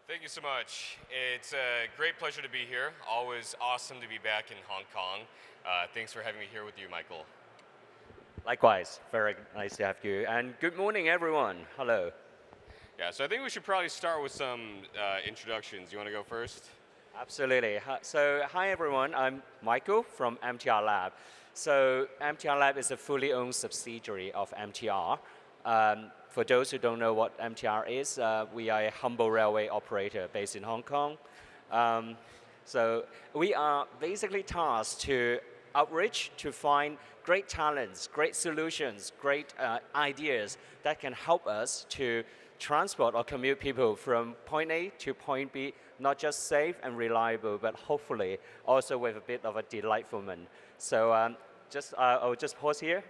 Thank you so much. It's a great pleasure to be here. Always awesome to be back in Hong Kong. Thanks for having me here with you, Michael. Likewise, very nice to have you. And good morning, everyone. Hello. Yeah, so I think we should probably start with some introductions. You want to go first? Absolutely. Hi, everyone. I'm Michael from MTR Lab. So, MTR Lab is a fully owned subsidiary of MTR. For those who don't know what MTR is, we are a humble railway operator based in Hong Kong. Um, so, we are basically tasked to outreach to find great talents, great solutions, great ideas that can help us to transport or commute people from point A to point B, not just safe and reliable, but hopefully also with a bit of a delightfulment. So I'll just pause here.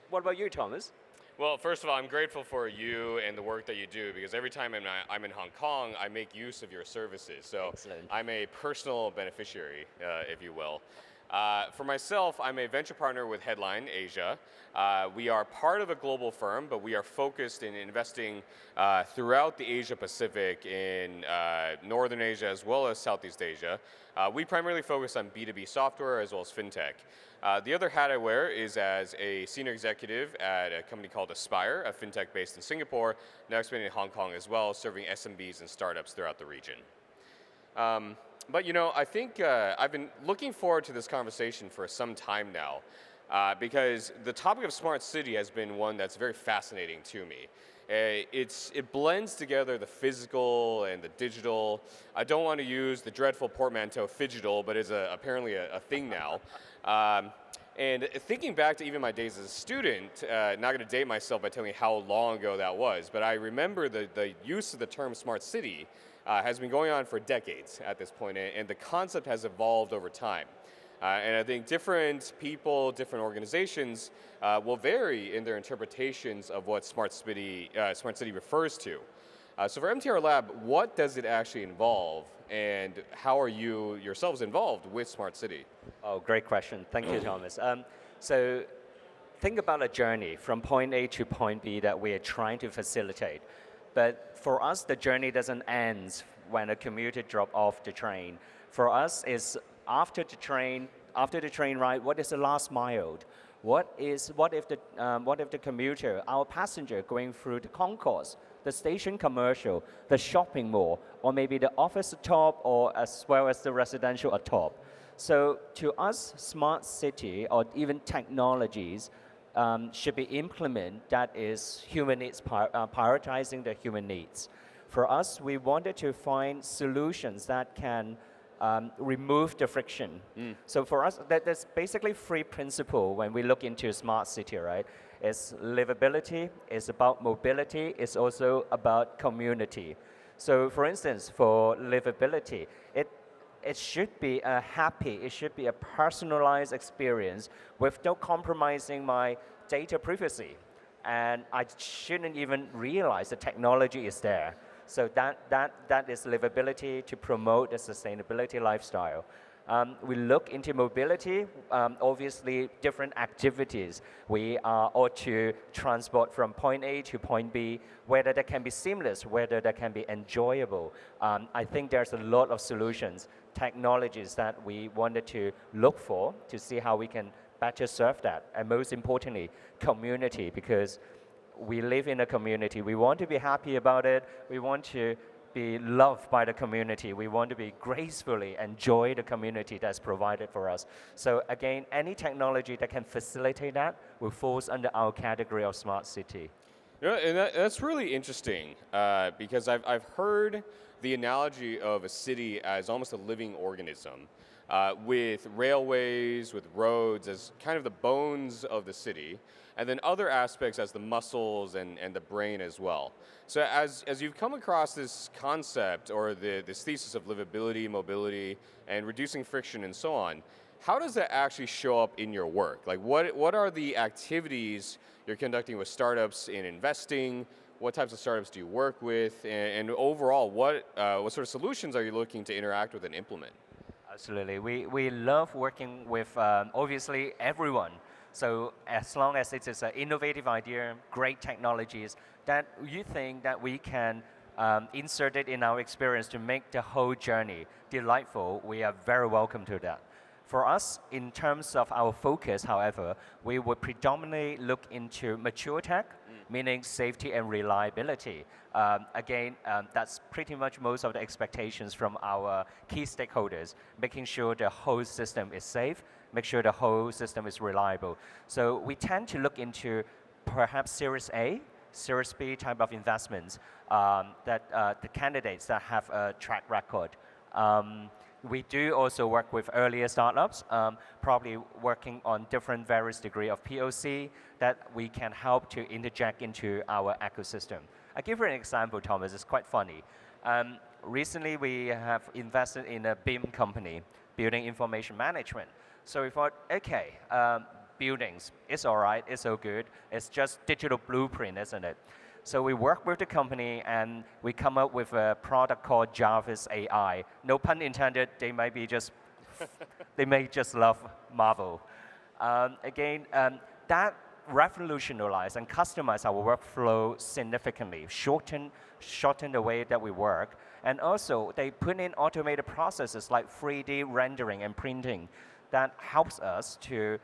What about you, Thomas? Well, first of all, I'm grateful for you and the work that you do because every time I'm in Hong Kong, I make use of your services. So Excellent. I'm a personal beneficiary, if you will. For myself, I'm a venture partner with Headline Asia. We are part of a global firm, but we are focused in investing throughout the Asia Pacific in Northern Asia as well as Southeast Asia. We primarily focus on B2B software as well as fintech. The other hat I wear is as a senior executive at a company called Aspire, a fintech based in Singapore, now expanding in Hong Kong as well, serving SMBs and startups throughout the region. But you know, I think I've been looking forward to this conversation for some time now because the topic of smart city has been one that's very fascinating to me. It blends together the physical and the digital. I don't want to use the dreadful portmanteau phygital, but it's apparently a thing now. And thinking back to even my days as a student, not going to date myself by telling you how long ago that was, but I remember the use of the term smart city has been going on for decades at this point, and the concept has evolved over time. And I think different people, different organizations will vary in their interpretations of what smart city refers to. So for MTR Lab, what does it actually involve, and how are you yourselves involved with smart city? Oh, great question. Thank you, Thomas. So think about a journey from point A to point B that we are trying to facilitate. But for us, the journey doesn't end when a commuter drop off the train. For us, it's after the train ride, what is the last mile? What if the commuter, our passenger going through the concourse, the station commercial, the shopping mall, or maybe the office atop, or as well as the residential atop. So to us, smart city or even technologies should be implemented that is human needs, prioritizing the human needs. For us, we wanted to find solutions that can remove the friction. So for us, there's basically three principles when we look into smart city, right? It's livability, it's about mobility, it's also about community. So for instance, for livability, it should be it should be a personalized experience without compromising my data privacy. And I shouldn't even realize the technology is there. So that is livability to promote a sustainability lifestyle. We look into mobility, obviously different activities. We are ought to transport from point A to point B, whether that can be seamless, whether that can be enjoyable. I think there's a lot of solutions, technologies that we wanted to look for to see how we can better serve that. And most importantly, community, because we live in a community. We want to be happy about it. We want to be loved by the community. We want to be gracefully enjoy the community that's provided for us. So again, any technology that can facilitate that will fall under our category of smart city. You know, and that's really interesting because I've heard the analogy of a city as almost a living organism with railways, with roads as kind of the bones of the city, and then other aspects as the muscles and the brain as well. So as you've come across this concept or this thesis of livability, mobility, and reducing friction and so on, how does that actually show up in your work? Like what are the activities you're conducting with startups in investing? What types of startups do you work with? And overall, what sort of solutions are you looking to interact with and implement? Absolutely. We love working with obviously everyone. So as long as it is an innovative idea, great technologies that you think that we can inserted in our experience to make the whole journey delightful, we are very welcome to that. For us, in terms of our focus, however, we would predominantly look into mature tech, meaning safety and reliability. That's pretty much most of the expectations from our key stakeholders, making sure the whole system is safe, make sure the whole system is reliable. So we tend to look into perhaps Series A, Series B type of investments the candidates that have a track record. We do also work with earlier startups, probably working on different various degree of POC that we can help to interject into our ecosystem. I'll give you an example, Thomas, it's quite funny. Recently, we have invested in a BIM company, Building Information Management. So we thought, okay, buildings, it's all right, it's so good, it's just digital blueprint, isn't it? So we work with the company and we come up with a product called Jarvis AI. No pun intended, they may just love Marvel. That revolutionized and customized our workflow significantly, shorten the way that we work. And also they put in automated processes like 3D rendering and printing that helps us to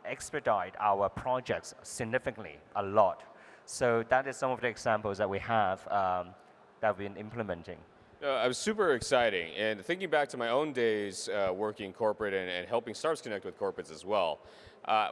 expedite our projects significantly, a lot. So that is some of the examples that we have that we've been implementing. It was super exciting, and thinking back to my own days working corporate and helping startups connect with corporates as well,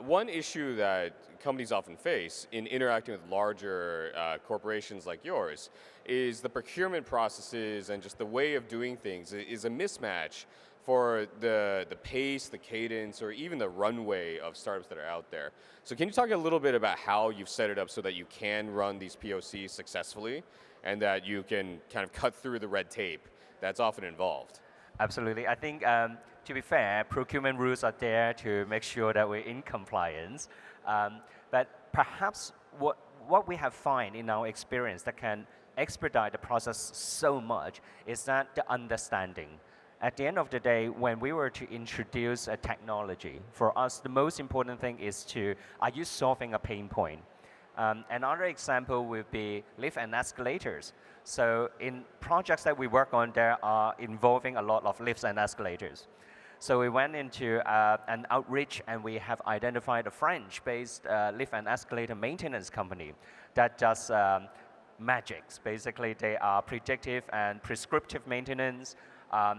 one issue that companies often face in interacting with larger corporations like yours is the procurement processes and just the way of doing things is a mismatch for the pace, the cadence, or even the runway of startups that are out there. So can you talk a little bit about how you've set it up so that you can run these POCs successfully and that you can kind of cut through the red tape that's often involved? Absolutely. I think, to be fair, procurement rules are there to make sure that we're in compliance. But perhaps what we have found in our experience that can expedite the process so much is that the understanding. At the end of the day, when we were to introduce a technology, for us, the most important thing is are you solving a pain point? Another example would be lift and escalators. So in projects that we work on, there are involving a lot of lifts and escalators. So we went into an outreach and we have identified a French-based lift and escalator maintenance company that does magics. Basically, they are predictive and prescriptive maintenance.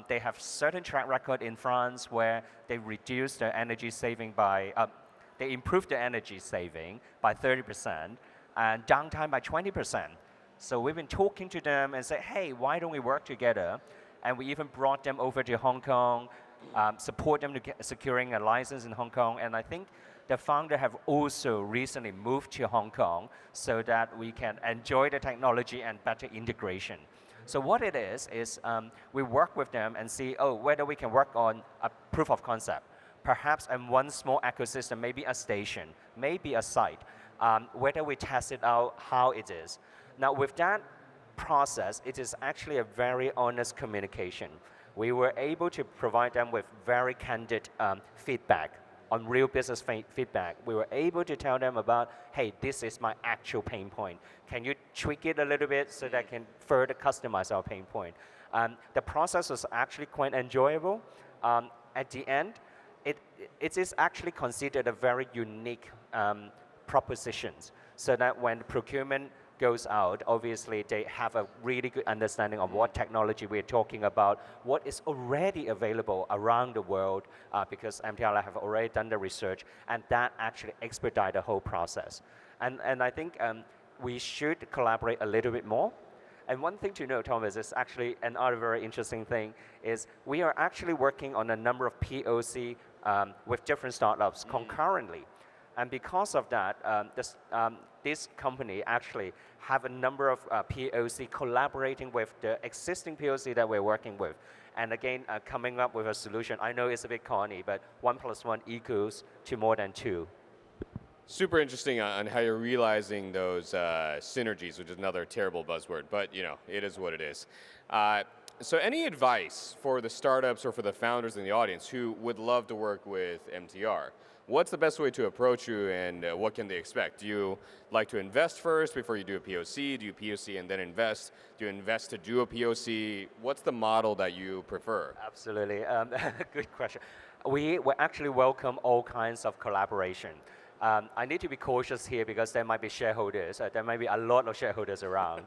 They have certain track record in France where they reduce their energy saving they improve the energy saving by 30% and downtime by 20%. So we've been talking to them and said, hey, why don't we work together? And we even brought them over to Hong Kong, support them to securing a license in Hong Kong. And I think the founder have also recently moved to Hong Kong so that we can enjoy the technology and better integration. So what it is we work with them and see, whether we can work on a proof of concept. Perhaps in one small ecosystem, maybe a station, maybe a site, whether we test it out, how it is. Now with that process, it is actually a very honest communication. We were able to provide them with very candid feedback on real business feedback. We were able to tell them about, hey, this is my actual pain point. Can you tweak it a little bit so that I can further customize our pain point? The process was actually quite enjoyable. At the end, it is actually considered a very unique proposition, so that when procurement goes out, obviously they have a really good understanding of what technology we're talking about, what is already available around the world, because MTR Lab have already done the research, and that actually expedite the whole process. And I think we should collaborate a little bit more. And one thing to know, Thomas, is actually another very interesting thing is we are actually working on a number of POC with different startups concurrently. And because of that, this company actually have a number of POC collaborating with the existing POC that we're working with. And again, coming up with a solution. I know it's a bit corny, but 1 + 1 equals to more than 2. Super interesting on how you're realizing those synergies, which is another terrible buzzword, but it is what it is. So any advice for the startups or for the founders in the audience who would love to work with MTR? What's the best way to approach you, and what can they expect? Do you like to invest first before you do a POC? Do you POC and then invest? Do you invest to do a POC? What's the model that you prefer? Absolutely. Good question. We actually welcome all kinds of collaboration. I need to be cautious here because there might be shareholders. There might be a lot of shareholders around.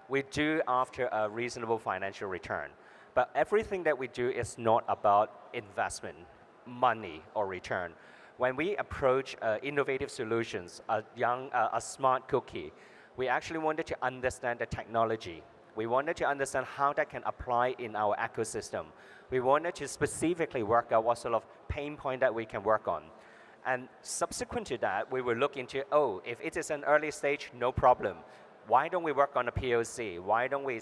We do after a reasonable financial return. But everything that we do is not about investment, money, or return. When we approach innovative solutions, a smart cookie, we actually wanted to understand the technology. We wanted to understand how that can apply in our ecosystem. We wanted to specifically work out what sort of pain point that we can work on. And subsequent to that, we will look into, oh, if it is an early stage, no problem. Why don't we work on a POC? Why don't we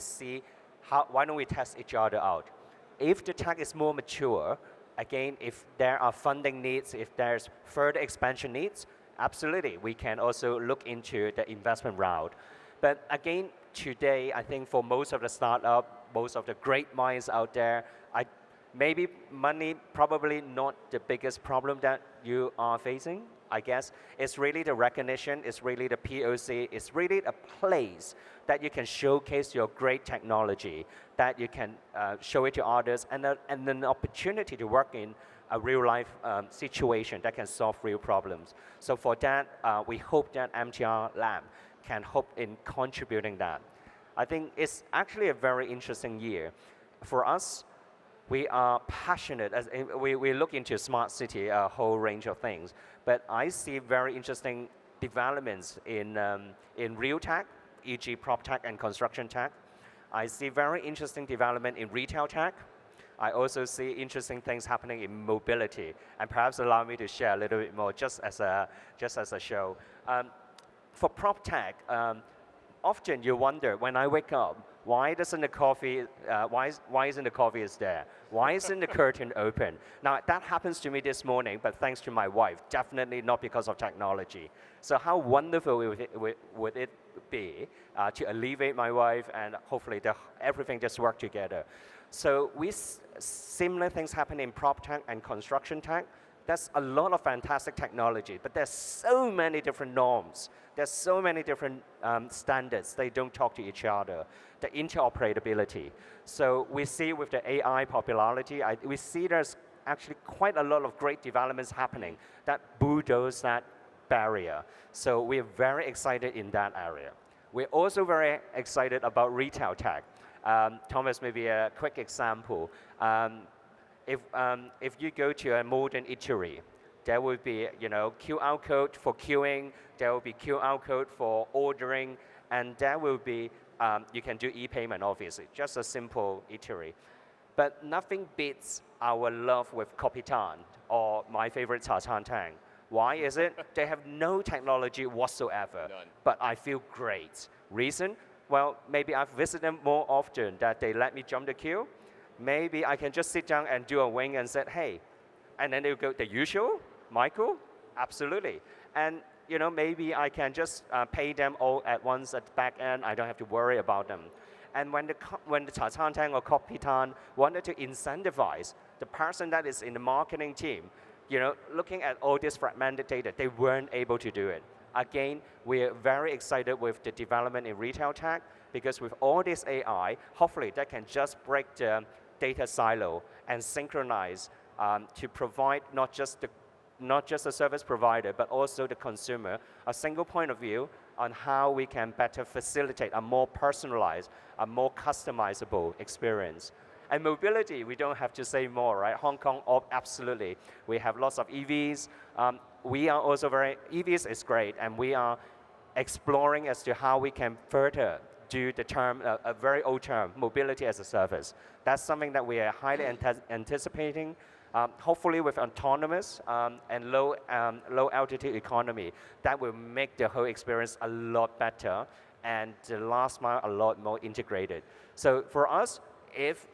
why don't we test each other out? If the tech is more mature, again, if there are funding needs, if there's further expansion needs, absolutely, we can also look into the investment route. But again, today, I think for most of the startup, most of the great minds out there, maybe money probably not the biggest problem that you are facing. I guess it's really the recognition, it's really the POC, it's really a place that you can showcase your great technology, that you can show it to others, and an opportunity to work in a real life situation that can solve real problems. So for that, we hope that MTR Lab can help in contributing that. I think it's actually a very interesting year. For us, we are passionate, as we look into smart city, a whole range of things, but I see very interesting developments in real tech, e.g. prop tech and construction tech. I see very interesting development in retail tech. I also see interesting things happening in mobility, and perhaps allow me to share a little bit more just as a show. For prop tech, often you wonder, when I wake up, why isn't the coffee is there? Why isn't the curtain open? Now, that happens to me this morning, but thanks to my wife, definitely not because of technology. So how wonderful would it be to alleviate my wife, and hopefully everything just work together. So similar things happen in prop tech and construction tech. There's a lot of fantastic technology, but there's so many different norms. There's so many different standards. They don't talk to each other. The interoperability. So we see with the AI popularity, we see there's actually quite a lot of great developments happening that bulldoze that barrier. So we're very excited in that area. We're also very excited about retail tech. Thomas, maybe a quick example. If you go to a modern eatery, there will be QR code for queuing, there will be QR code for ordering, and there will be, you can do e-payment obviously, just a simple eatery. But nothing beats our love with Kopitan or my favorite Cha Tang. Why is it? They have no technology whatsoever, None. But I feel great. Reason? Well, maybe I've visited them more often that they let me jump the queue. Maybe I can just sit down and do a wing and say, hey, and then they'll go, the usual, Michael? Absolutely. And maybe I can just pay them all at once at the back end. I don't have to worry about them. And when the Cha Tang or Kopitan wanted to incentivize the person that is in the marketing team, looking at all this fragmented data, they weren't able to do it. Again, we're very excited with the development in retail tech, because with all this AI, hopefully that can just break the data silo and synchronize to provide not just the service provider, but also the consumer, a single point of view on how we can better facilitate a more personalized, a more customizable experience. And mobility, we don't have to say more, right? Hong Kong, absolutely. We have lots of EVs. We are also EVs is great, and we are exploring as to how we can further do the term, a very old term, mobility as a service. That's something that we are highly anticipating. Hopefully with autonomous and low altitude economy, that will make the whole experience a lot better and the last mile a lot more integrated. So for us, if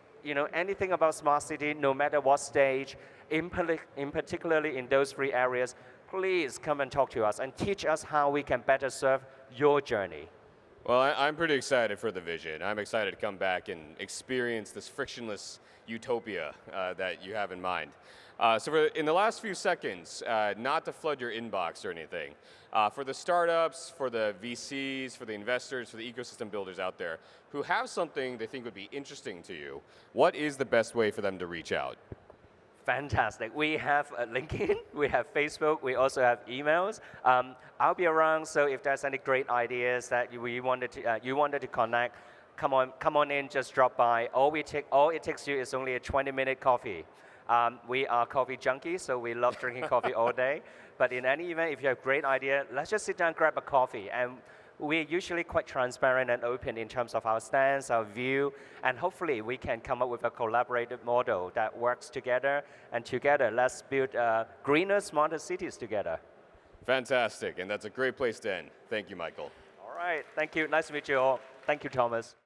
anything about smart city, no matter what stage, in particularly in those three areas, please come and talk to us and teach us how we can better serve your journey. Well, I'm pretty excited for the vision. I'm excited to come back and experience this frictionless utopia that you have in mind. In the last few seconds, not to flood your inbox or anything, for the startups, for the VCs, for the investors, for the ecosystem builders out there who have something they think would be interesting to you, what is the best way for them to reach out? Fantastic. We have LinkedIn, we have Facebook, we also have emails. I'll be around, so if there's any great ideas that you wanted to connect, come on in, just drop by. All it takes you is only a 20-minute coffee. We are coffee junkies, so we love drinking coffee all day. But in any event, if you have a great idea, let's just sit down and grab a coffee. And we're usually quite transparent and open in terms of our stance, our view, and hopefully we can come up with a collaborative model that works together, and together let's build greener, smarter cities together. Fantastic, and that's a great place to end. Thank you, Michael. All right, thank you. Nice to meet you all. Thank you, Thomas.